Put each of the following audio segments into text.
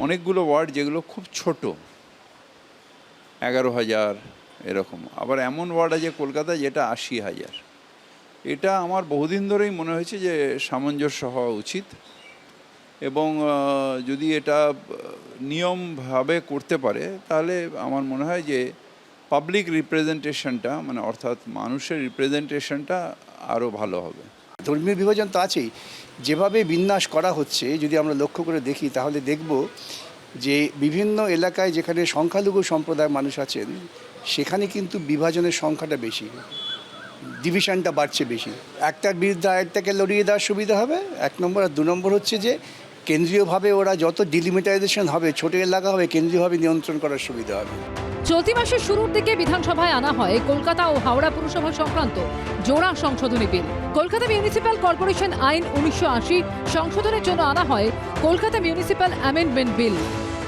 অনেকগুলো ওয়ার্ড যেগুলো খুব ছোট, 11,000 এরকম, আবার এমন ওয়ার্ড আছে কলকাতায় যেটা 80,000। এটা আমার বহুদিন ধরেই মনে হয়েছে যে সামঞ্জস্য হওয়া উচিত, এবং যদি এটা নিয়মভাবে করতে পারে তাহলে আমার মনে হয় যে পাবলিক রিপ্রেজেন্টেশনটা, মানে অর্থাৎ মানুষের রিপ্রেজেন্টেশনটা আরও ভালো হবে। ধর্মীয় বিভাজন তো আছেই, যেভাবে বিন্যাস করা হচ্ছে যদি আমরা লক্ষ্য করে দেখি তাহলে দেখব যে বিভিন্ন এলাকায় যেখানে সংখ্যালঘু সম্প্রদায়ের মানুষ আছেন সেখানে কিন্তু বিভাজনের সংখ্যাটা বেশি, ডিভিশনটা বাড়ছে বেশি। একটার বিরুদ্ধে আরেকটাকে লড়িয়ে দেওয়ার সুবিধা হবে, 1 নম্বর। আর 2 নম্বর হচ্ছে যে কেন্দ্রীয়ভাবে ওরা যত ডিলিমিটাইজেশন হবে, ছোট এলাকা হবে, কেন্দ্রীয়ভাবে নিয়ন্ত্রণ করার সুবিধা হবে। চলতি মাসের শুরুর দিকে বিধানসভায় আনা হয় কলকাতা ও হাওড়া পুরসভা সংক্রান্ত জোড়া সংশোধনী বিল। কলকাতা মিউনিসিপ্যাল কর্পোরেশন আইন 1980 সংশোধনের জন্য আনা হয় কলকাতা মিউনিসিপ্যাল অ্যামেন্ডমেন্ট বিল।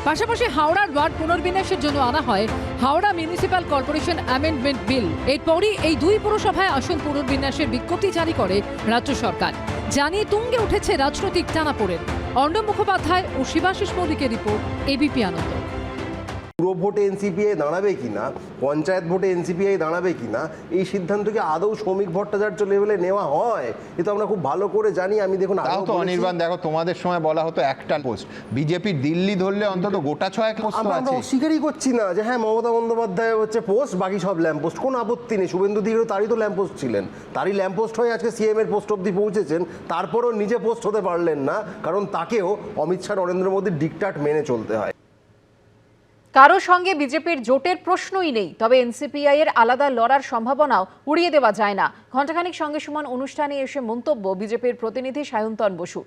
পাশাপাশি হাওড়ার ওয়ার্ড পুনর্বিন্যাসের জন্য আনা হয় Howrah municipal corporation amendment bill. এরপরই এই দুই পুরসভায় আসন পুনর্বিন্যাসের বিজ্ঞপ্তি জারি করে রাজ্য সরকার। জানিয়ে তুঙ্গে উঠেছে রাজনৈতিক টানাপোড়েন। অর্ণব মুখোপাধ্যায় ও শিবাশিস মল্লিকের রিপোর্ট, এবিপি আনন্দ। পুরো ভোটে এনসিপিআই দাঁড়াবে কিনা, পঞ্চায়েত ভোটে এনসিপিআই দাঁড়াবে কিনা, এই সিদ্ধান্ত কি আদৌ শ্রমিক ভট্টাচার্য লেভেলে নেওয়া হয়? এ তো আমরা খুব ভালো করে জানি। আমি দেখুন, তাও তো অনির্বাণ, দেখো তোমাদের সময় বলা হতো একটা পোস্ট, বিজেপি দিল্লি ধরলে অন্তত গোটা 6 পোস্ট আমরা আছে। অস্বীকারই করছি না যে হ্যাঁ মমতা বন্দ্যোপাধ্যায় হচ্ছে পোস্ট, বাকি সব ল্যাম্পোস্ট, কোনো আপত্তি নেই। শুভেন্দু দিকেও তারই তো ল্যাম্পোস্ট ছিলেন, তারই ল্যাম্পোস্ট হয়ে আজকে সিএম এর পোস্ট অব্দি পৌঁছেছেন। তারপরও নিজে পোস্ট হতে পারলেন না, কারণ তাকেও অমিত শাহ, নরেন্দ্র মোদীর ডিকটাট মেনে চলতে হয়। কারো সঙ্গে বিজেপির জোটের প্রশ্নই নেই, তবে এনসিপিআই এর আলাদা লড়ার সম্ভাবনাও উড়িয়ে দেওয়া যায় না। ঘণ্টাখানিক সঙ্গে সমান অনুষ্ঠানে এসে মন্তব্য বিজেপির প্রতিনিধি সায়ন্তন বসুর।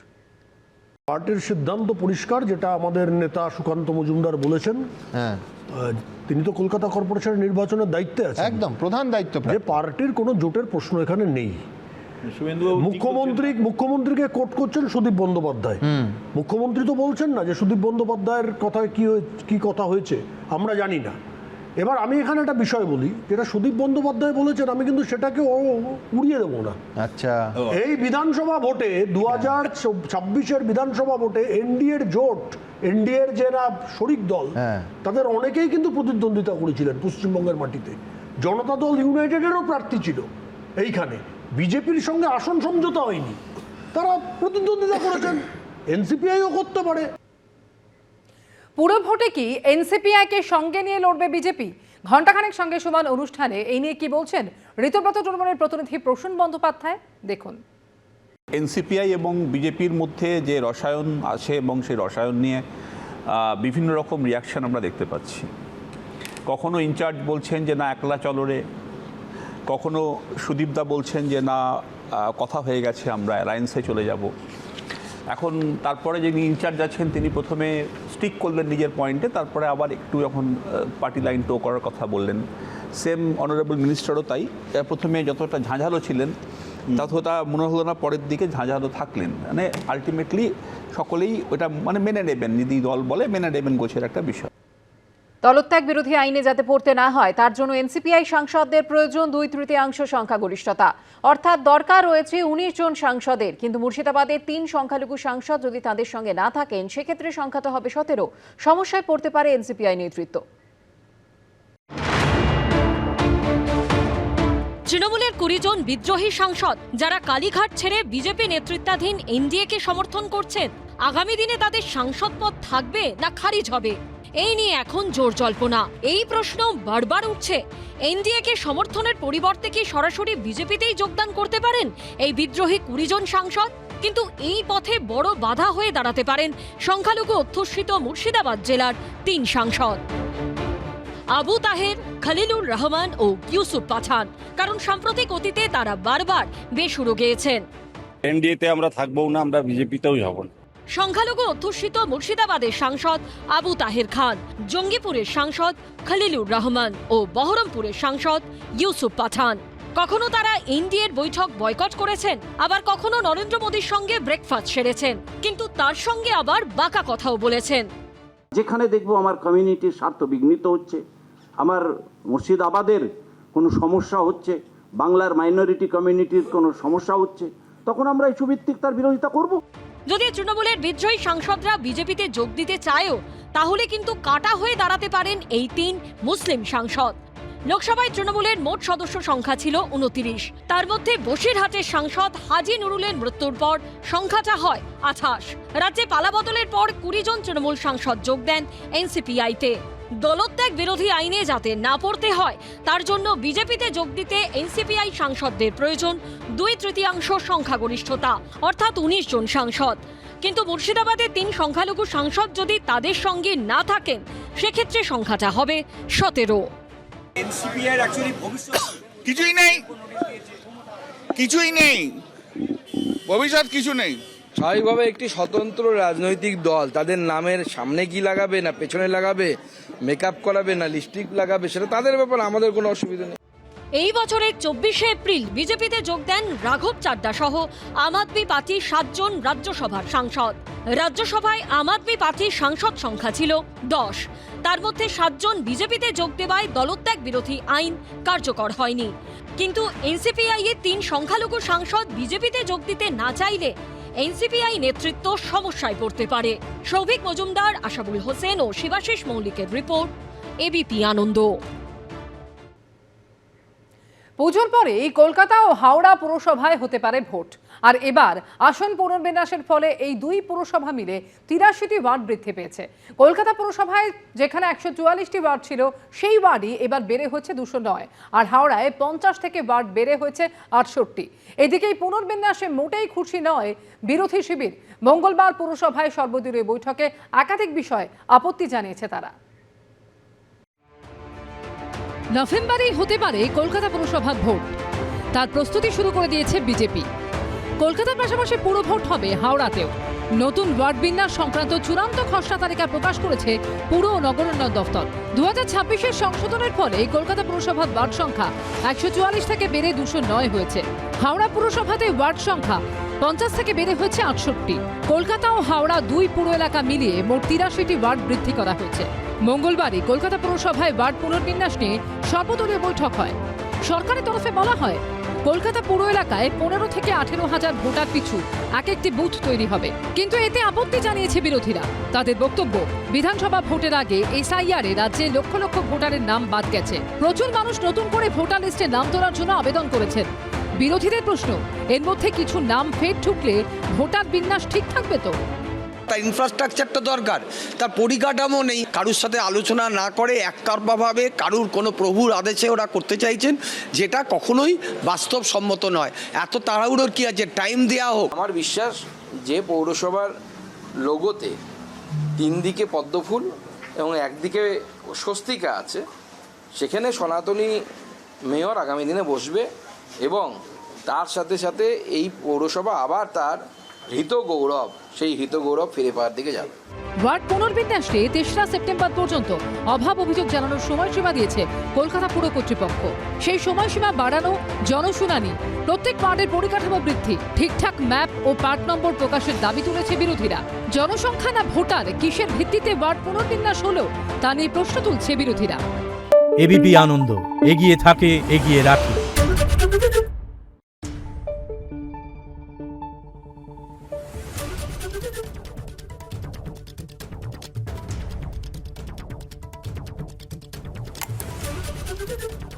পার্টির সিদ্ধান্ত পরিষ্কার, যেটা আমাদের নেতা সুকান্ত মজুমদার বলেছেন। হ্যাঁ, তিনি তো কলকাতা কর্পোরেশনের নির্বাচনের দায়িত্বে আছেন, একদম প্রধান দায়িত্ব। যে পার্টির কোনো জোটের প্রশ্ন এখানে নেই। মুখ্যমন্ত্রীকে কোট করছেন সুদীপ বন্দ্যোপাধ্যায়। মুখ্যমন্ত্রী তো বলছেন না যে সুদীপ বন্দ্যোপাধ্যায়ের কথায় কি কথা হয়েছে আমরা জানি না। এবার আমি এখানে একটা বিষয় বলি, যেটা সুদীপ বন্দ্যোপাধ্যায় বলেছেন, আমি কিন্তু সেটাকে উড়িয়ে দেবো না। আচ্ছা, এই বিধানসভা ভোটে 2026-এর বিধানসভা ভোটে এনডিএর জোট, এনডিএর যারা শরিক দল, তাদের অনেকেই কিন্তু প্রতিদ্বন্দ্বিতা করেছিলেন পশ্চিমবঙ্গের মাটিতে। জনতা দল ইউনাইটেডেরও প্রার্থী ছিল এইখানে। বিজেপির সঙ্গে আসন সমঝোতা হয়নি, তারা প্রতিদ্বন্দ্বিতা করেছেন, এনসিপিআইও করতে পারে। পুরো ভোটে কি এনসিপিআইকে সঙ্গে নিয়ে লড়বে বিজেপি? ঘণ্টাখানেক সঙ্গে সমান অনুষ্ঠানে এই নিয়ে কি বলছেন ঋতব্রত টুডুমনের প্রতিনিধি প্রসূন বন্দ্যোপাধ্যায়, দেখুন। এনসিপিআই এবং বিজেপির মধ্যে যে রসায়ন আছে এবং সেই রসায়ন নিয়ে বিভিন্ন রকম রিয়াকশন আমরা দেখতে পাচ্ছি। কখনো ইনচার্জ বলছেন যে না একলা চলরে, কখনো সুদীপদা বলছেন যে না কথা হয়ে গেছে, আমরা অ্যালায়েন্সে চলে যাব। এখন তারপরে যিনি ইনচার্জ আছেন তিনি প্রথমে স্টিক করলেন নিজের পয়েন্টে, তারপরে আবার একটু যখন পার্টি লাইন টো করার কথা বললেন, সেম অনারেবল মিনিস্টারও তাই। প্রথমে যতটা ঝাঁঝালো ছিলেন ততটা মনে হলো না পরের দিকে ঝাঁঝালো থাকলেন। মানে আলটিমেটলি সকলেই ওটা মানে মেনে নেবেন, যদি দল বলে মেনে নেবেন, গোছের একটা বিষয়। দলত্যাগ বিরোধী আইনে যাতে পড়তে না হয় তার জন্য এনসিপিআই সাংসদদের প্রয়োজন 2/3 সংখ্যাগরিষ্ঠতা, অর্থাৎ দরকার রয়েছে 19 জন সাংসদের। কিন্তু মুর্শিদাবাদের 3 সংখ্যালঘু সাংসদ যদি তাদের সঙ্গে না থাকেন, সেক্ষেত্রে সংখ্যাটা হবে 17। সমস্যায় পড়তে পারে এনসিপিআই নেতৃত্ব। তৃণমূলের 20 জন বিদ্রোহী সাংসদ যারা কালীঘাট ছেড়ে বিজেপি নেতৃত্বাধীন এনডিএকে সমর্থন করছেন, আগামী দিনে তাদের সাংসদ পদ থাকবে না খারিজ হবে, এই নিয়ে এখন জোর জল্পনা। এই প্রশ্ন বারবার উঠছে, এনডিএকে সমর্থনের পরিবর্তে কি সরাসরি বিজেপিতেই যোগদান করতে পারেন এই বিদ্রোহী 20 জন সাংসদ? কিন্তু এই পথে বড় বাধা হয়ে দাঁড়াতে পারেন সংখ্যালঘু অধ্যুষিত মুর্শিদাবাদ জেলার 3 সাংসদ, আবু তাহের, খলিলুর রহমান ও ইউসুফ পাঠান। কারণ সাম্প্রতিক অতীতে তারা বারবার বেসুরো গেয়েছেন, এনডিএতে আমরা থাকবো না, আমরা বিজেপিতেও যাব না। সংখ্যালঘু অধ্যুষিত মুর্শিদাবাদের সাংসদ আবু তাহের খান, জঙ্গিপুরের সাংসদ খলিলুর রহমান ও বহরমপুরের সাংসদ ইউসুফ পাঠান। কখনো তারা এনডিএর বৈঠক বয়কট করেছেন, আবার কখনো নরেন্দ্র মোদীর সঙ্গে ব্রেকফাস্ট সেরেছেন, কিন্তু তার সঙ্গে আবার বাঁকা কথাও বলেছেন। যেখানে দেখবো আমার কমিউনিটির স্বার্থ বিঘ্নিত হচ্ছে, আমার মুর্শিদাবাদের কোনো সমস্যা হচ্ছে, বাংলার মাইনরিটি কমিউনিটির কোনো সমস্যা হচ্ছে, তখন আমরা ইস্যুভিত্তিক তার বিরোধিতা করব। যদি তৃণমূলের বিদ্রোহী সাংসদরা বিজেপিতে যোগ দিতে চায়ও তাহলে কিন্তু কাটা হয়ে দাঁড়াতে পারেন এই 3 মুসলিম সাংসদ। লোকসভায় তৃণমূলের মোট সদস্য সংখ্যা ছিল 29, তার মধ্যে বসিরহাটের সাংসদ হাজি নুরুলের মৃত্যুর পর সংখ্যাটা হয় 28। রাজ্যে পালাবদলের পর 20 জন তৃণমূল সাংসদ যোগ দেন এনসিপিআইতে। দলত্যাগ বিরোধী আইনে যাতে না পড়তে হয় তার জন্য বিজেপিতে যোগ দিতে এনসিপিআই সাংসদদের প্রয়োজন 2/3 সংখ্যাগরিষ্ঠতা, অর্থাৎ 19 জন সাংসদ। কিন্তু মুর্শিদাবাদে 3 সংখ্যালঘু সাংসদ যদি তাদের সঙ্গে না থাকেন সেক্ষেত্রে সংখ্যাটা হবে 17। কিছুই নেই, কিছুই নেই, ভবিষ্যৎ কিছু নেই। স্বাভাবিকভাবে একটি স্বতন্ত্র রাজনৈতিক দল তাদের নামের সামনে কি লাগাবে না পেছনে লাগাবে, মেকআপ করাবে না লিপস্টিক লাগাবে, সেটা তাদের ব্যাপার, আমাদের কোনো অসুবিধা নেই। এই বছরের 24শে এপ্রিল বিজেপিতে যোগ দেন রাঘব চাড্ডা সহ আম আদমি পার্টির 7 জন রাজ্যসভার সাংসদ। রাজ্যসভায় আম আদমি পার্টির সাংসদ সংখ্যা ছিল 10, তার মধ্যে 7 জন বিজেপিতে যোগ দেওয়ায় দলত্যাগ বিরোধী আইন কার্যকর হয়নি। কিন্তু এনসিপিআই এর 3 সংখ্যালঘু সাংসদ বিজেপিতে যোগ দিতে না চাইলে এনসিপিআই নেতৃত্ব সমস্যায় পড়তে পারে। সৌভিক মজুমদার, আশাবুল হোসেন ও শিবাশিস মৌলিকের রিপোর্ট, এবিপি আনন্দ। পুজোর পরে কলকাতা ও হাওড়া পুরসভায় হতে পারে ভোট, আর এবার আসন পুনর্বিন্যাসের ফলে এই 2 পুরসভা মিলে 83টি ওয়ার্ড বৃদ্ধি পেয়েছে। কলকাতা পুরসভায় যেখানে 144টি ওয়ার্ড ছিল সেই ওয়ার্ডই এবার বেড়ে হচ্ছে 209, আর হাওড়ায় 50 থেকে ওয়ার্ড বেড়ে হয়েছে 68। এদিকে এই পুনর্বিন্যাসে মোটেই খুশি নয় বিরোধী শিবির। মঙ্গলবার পুরসভায় সর্বদলীয় বৈঠকে একাধিক বিষয়ে আপত্তি জানিয়েছে তারা। নভেম্বরেই হতে পারে কলকাতা পুরসভার ভোট, তার প্রস্তুতি শুরু করে দিয়েছে বিজেপি। কলকাতার পাশাপাশি পুরো ভোট হবে হাওড়াতেও। নতুন ওয়ার্ড বিন্যাস সংক্রান্ত চূড়ান্ত খসড়া তালিকা প্রকাশ করেছে পুর ও নগরোন্নয়ন দফতর। 2026-এর সংশোধনের ফলে কলকাতা পুরসভার ওয়ার্ড সংখ্যা 144 থেকে বেড়ে 209 হয়েছে। হাওড়া পুরসভাতে ওয়ার্ড সংখ্যা 50 থেকে বেড়ে হয়েছে 68। কলকাতা ও হাওড়া 2 পুর এলাকা মিলিয়ে মোট 83টি ওয়ার্ড বৃদ্ধি করা হয়েছে। মঙ্গলবারই কলকাতা পুরসভায় ওয়ার্ড পুনর্বিন্যাস নিয়ে সর্বদলীয় বৈঠক হয়। সরকারের তরফে বলা হয় কলকাতা পুর এলাকায় 15 থেকে 18 হাজার ভোটার পিছু এক একটি বুথ তৈরি হবে, কিন্তু এতে আপত্তি জানিয়েছে বিরোধীরা। তাদের বক্তব্য, বিধানসভা ভোটের আগে এসআইআর এ রাজ্যে লক্ষ লক্ষ ভোটারের নাম বাদ গেছে। প্রচুর মানুষ নতুন করে ভোটার লিস্টে নাম তোলার জন্য আবেদন করেছেন। বিরোধীদের প্রশ্ন, এর মধ্যে কিছু নাম ফের ঢুকলে ভোটার বিন্যাস ঠিক থাকবে তো? তার ইনফ্রাস্ট্রাকচারটা দরকার, তার পরিকাঠামো নেই। কারুর সাথে আলোচনা না করে একতরফাভাবে কারুর কোনো প্রভুর আদেশে ওরা করতে চাইছেন, যেটা কখনোই বাস্তবসম্মত নয়। এত তাড়াহুড়োর কি আছে, টাইম দেওয়া হোক। আমার বিশ্বাস যে পৌরসভার লোগোতে 3 দিকে পদ্মফুল এবং একদিকে স্বস্তিকা আছে, সেখানে সনাতনী মেয়র আগামী দিনে বসবে এবং তার সাথে সাথে এই পৌরসভা আবার তার হৃতগৌরব, সেই হৃতগৌরব ফিরে পাওয়ার দিকে যাবে। ওয়ার্ড পুনর্বিন্যাসে 3রা সেপ্টেম্বর পর্যন্ত অভাব অভিযোগ জানানোর সময়সীমা দিয়েছে কলকাতা পুর কর্তৃপক্ষ। সেই সময়সীমা বাড়ানো, জনশুনানি, প্রত্যেক ওয়ার্ডের পরিকাঠামো বৃদ্ধি, ঠিকঠাক ম্যাপ ও পার্ট নম্বর প্রকাশের দাবি তুলেছে বিরোধীরা। জনসংখ্যা না ভোটার, কিসের ভিত্তিতে ওয়ার্ড পুনর্বিন্যাস হলো তা নিয়ে প্রশ্ন তুলছে বিরোধীরা। এবিপি আনন্দ, এগিয়ে থাকে, এগিয়ে রাখে। Thank you.